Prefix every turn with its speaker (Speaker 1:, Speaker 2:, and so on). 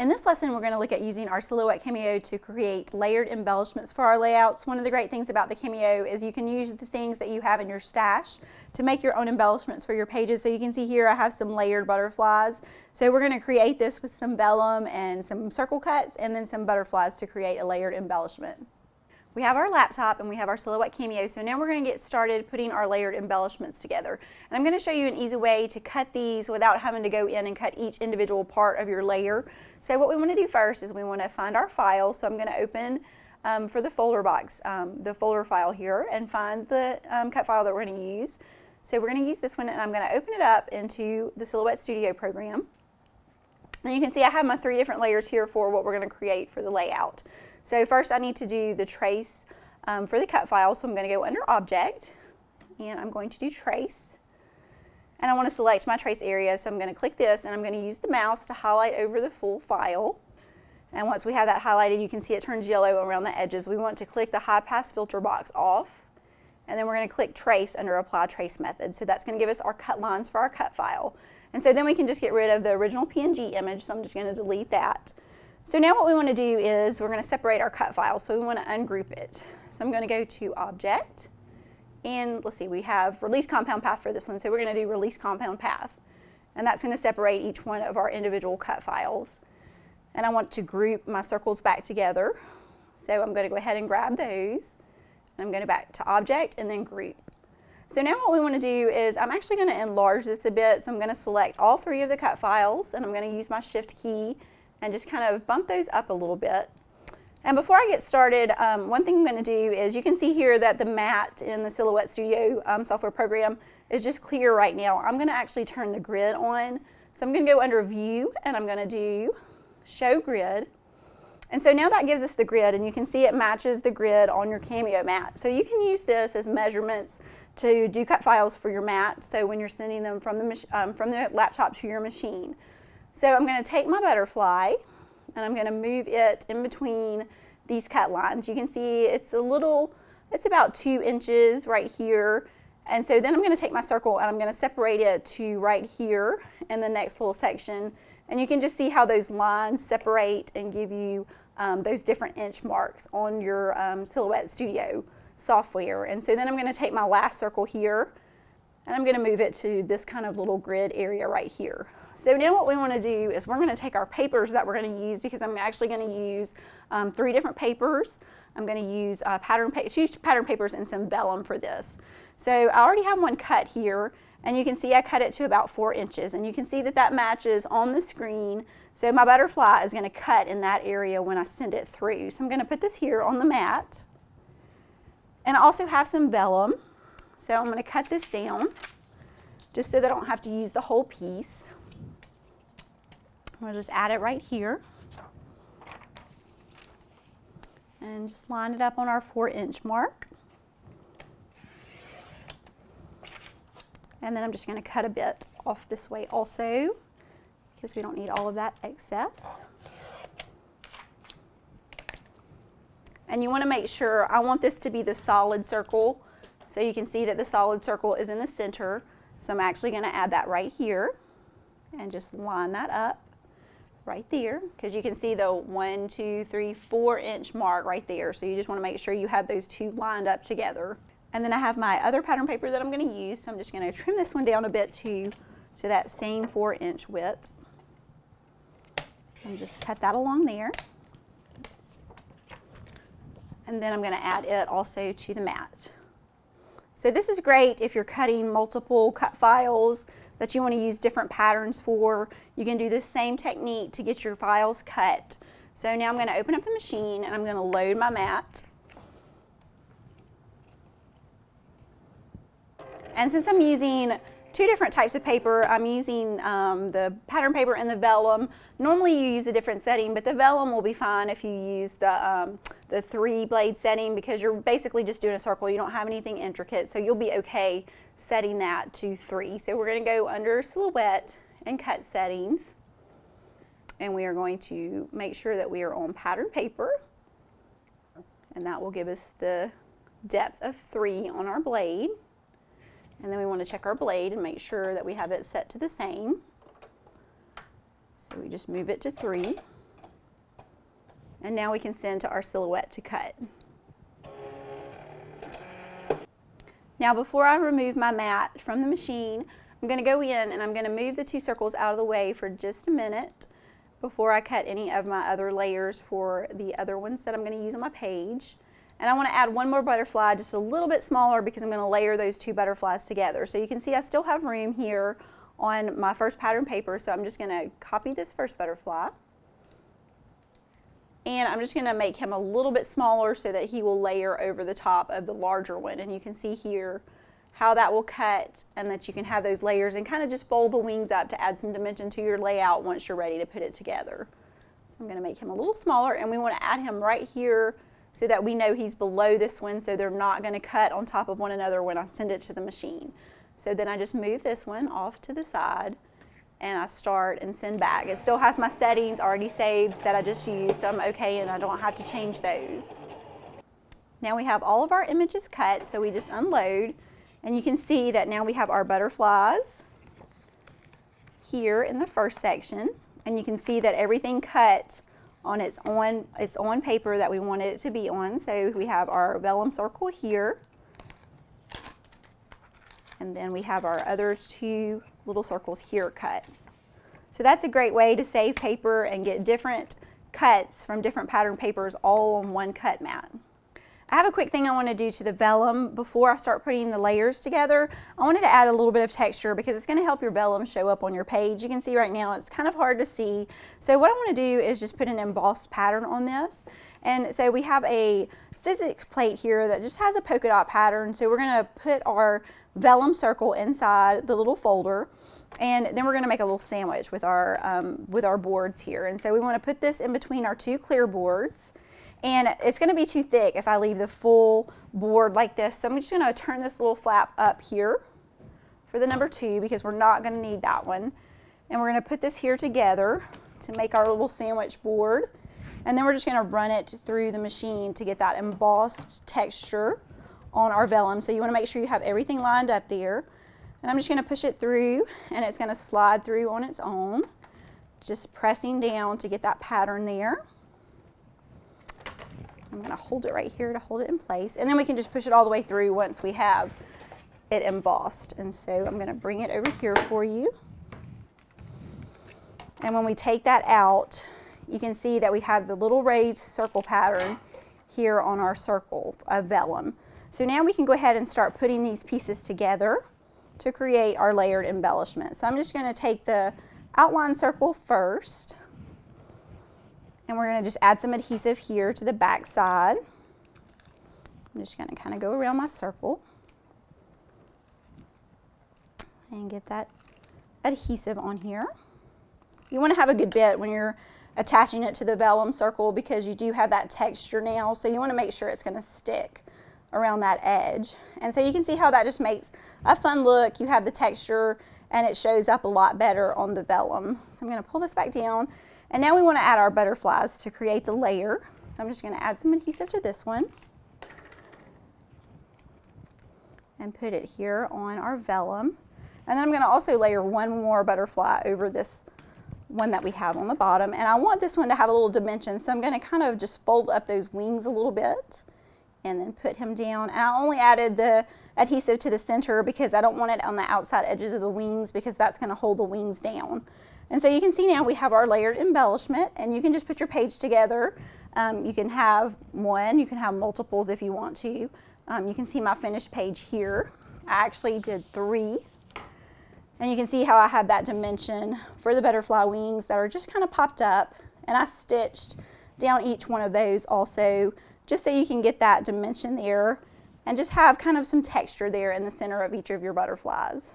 Speaker 1: In this lesson, we're going to look at using our Silhouette Cameo to create layered embellishments for our layouts. One of the great things about the Cameo is you can use the things that you have in your stash to make your own embellishments for your pages. So you can see here I have some layered butterflies. So we're going to create this with some vellum and some circle cuts and then some butterflies to create a layered embellishment. We have our laptop and we have our Silhouette Cameo, so now we're going to get started putting our layered embellishments together. And I'm going to show you an easy way to cut these without having to go in and cut each individual part of your layer. So what we want to do first is we want to find our file. So I'm going to open for the folder box, the folder file here, and find the cut file that we're going to use. So we're going to use this one, and I'm going to open it up into the Silhouette Studio program. And you can see I have my 3 different layers here for what we're going to create for the layout. So first I need to do the trace for the cut file, so I'm going to go under Object, and I'm going to do Trace. And I want to select my trace area, so I'm going to click this, and I'm going to use the mouse to highlight over the full file. And once we have that highlighted, you can see it turns yellow around the edges. We want to click the High Pass Filter box off, and then we're going to click Trace under Apply Trace Method. So that's going to give us our cut lines for our cut file. And so then we can just get rid of the original PNG image, so I'm just going to delete that. So now what we want to do is we're going to separate our cut file, so we want to ungroup it. So I'm going to go to Object, and let's see, we have Release Compound Path for this one, so we're going to do Release Compound Path. And that's going to separate each one of our individual cut files. And I want to group my circles back together, so I'm going to go ahead and grab those. And I'm going to back to Object and then Group. So now what we want to do is I'm actually going to enlarge this a bit, so I'm going to select all 3 of the cut files, and I'm going to use my Shift key and just kind of bump those up a little bit. And before I get started, one thing I'm going to do is you can see here that the matte in the Silhouette Studio software program is just clear right now. I'm going to actually turn the grid on. So I'm going to go under View, and I'm going to do Show Grid. And so now that gives us the grid, and you can see it matches the grid on your Cameo mat. So you can use this as measurements to do cut files for your mat, so when you're sending them from the laptop to your machine. So I'm going to take my butterfly, and I'm going to move it in between these cut lines. You can see it's about 2 inches right here. And so then I'm going to take my circle, and I'm going to separate it to right here in the next little section. And you can just see how those lines separate and give you those different inch marks on your Silhouette Studio software. And so then I'm going to take my last circle here, and I'm going to move it to this kind of little grid area right here. So now what we want to do is we're going to take our papers that we're going to use, because I'm actually going to use 3 different papers. I'm going to use 2 pattern papers and some vellum for this. So I already have one cut here, and you can see I cut it to about 4 inches, and you can see that that matches on the screen. So my butterfly is going to cut in that area when I send it through. So I'm going to put this here on the mat, and I also have some vellum. So I'm going to cut this down just so that I don't have to use the whole piece. We'll just add it right here and just line it up on our 4-inch mark. And then I'm just going to cut a bit off this way also, because we don't need all of that excess. And you want to make sure, I want this to be the solid circle, so you can see that the solid circle is in the center. So I'm actually going to add that right here and just line that up right there, because you can see the 1, 2, 3, 4-inch mark right there. So you just want to make sure you have those 2 lined up together. And then I have my other pattern paper that I'm going to use, so I'm just going to trim this one down a bit to that same 4-inch width. And just cut that along there. And then I'm going to add it also to the mat. So this is great if you're cutting multiple cut files that you want to use different patterns for. You can do this same technique to get your files cut. So now I'm going to open up the machine, and I'm going to load my mat. And since I'm using 2 different types of paper, I'm using the pattern paper and the vellum. Normally you use a different setting, but the vellum will be fine if you use the 3-blade setting, because you're basically just doing a circle. You don't have anything intricate, so you'll be okay setting that to 3. So we're going to go under Silhouette and Cut Settings, and we are going to make sure that we are on pattern paper, and that will give us the depth of 3 on our blade. And then we want to check our blade and make sure that we have it set to the same. So we just move it to 3. And now we can send to our Silhouette to cut. Now before I remove my mat from the machine, I'm going to go in and I'm going to move the 2 circles out of the way for just a minute before I cut any of my other layers for the other ones that I'm going to use on my page. And I want to add one more butterfly, just a little bit smaller, because I'm going to layer those 2 butterflies together. So you can see I still have room here on my first pattern paper, so I'm just going to copy this first butterfly. And I'm just going to make him a little bit smaller so that he will layer over the top of the larger one. And you can see here how that will cut, and that you can have those layers and kind of just fold the wings up to add some dimension to your layout once you're ready to put it together. So I'm going to make him a little smaller, and we want to add him right here so that we know he's below this one, so they're not going to cut on top of one another when I send it to the machine. So then I just move this one off to the side and I start and send back. It still has my settings already saved that I just used, so I'm okay and I don't have to change those. Now we have all of our images cut, so we just unload, and you can see that now we have our butterflies here in the first section, and you can see that everything cut on its on paper that we wanted it to be on. So we have our vellum circle here, and then we have our other 2 little circles here cut. So that's a great way to save paper and get different cuts from different pattern papers all on one cut mat. I have a quick thing I want to do to the vellum before I start putting the layers together. I wanted to add a little bit of texture because it's going to help your vellum show up on your page. You can see right now it's kind of hard to see. So what I want to do is just put an embossed pattern on this. And so we have a Sizzix plate here that just has a polka dot pattern. So we're going to put our vellum circle inside the little folder, and then we're going to make a little sandwich with our boards here. And so we want to put this in between our 2 clear boards. And it's going to be too thick if I leave the full board like this. So I'm just going to turn this little flap up here for the number 2 because we're not going to need that one. And we're going to put this here together to make our little sandwich board. And then we're just going to run it through the machine to get that embossed texture on our vellum. So you want to make sure you have everything lined up there. And I'm just going to push it through, and it's going to slide through on its own, just pressing down to get that pattern there. I'm going to hold it right here to hold it in place, and then we can just push it all the way through once we have it embossed. And so I'm going to bring it over here for you. And when we take that out, you can see that we have the little raised circle pattern here on our circle of vellum. So now we can go ahead and start putting these pieces together to create our layered embellishment. So I'm just going to take the outline circle first, and we're going to just add some adhesive here to the back side. I'm just going to kind of go around my circle and get that adhesive on here. You want to have a good bit when you're attaching it to the vellum circle because you do have that texture now, so you want to make sure it's going to stick around that edge. And so you can see how that just makes a fun look. You have the texture and it shows up a lot better on the vellum. So I'm going to pull this back down, and now we want to add our butterflies to create the layer. So I'm just going to add some adhesive to this one and put it here on our vellum. And then I'm going to also layer one more butterfly over this one that we have on the bottom, and I want this one to have a little dimension, so I'm going to kind of just fold up those wings a little bit and then put him down. And I only added the adhesive to the center because I don't want it on the outside edges of the wings, because that's going to hold the wings down. And so you can see now we have our layered embellishment, and you can just put your page together. You can have one, you can have multiples if you want to. You can see my finished page here. I actually did 3. And you can see how I have that dimension for the butterfly wings that are just kind of popped up. And I stitched down each one of those also, just so you can get that dimension there and just have kind of some texture there in the center of each of your butterflies.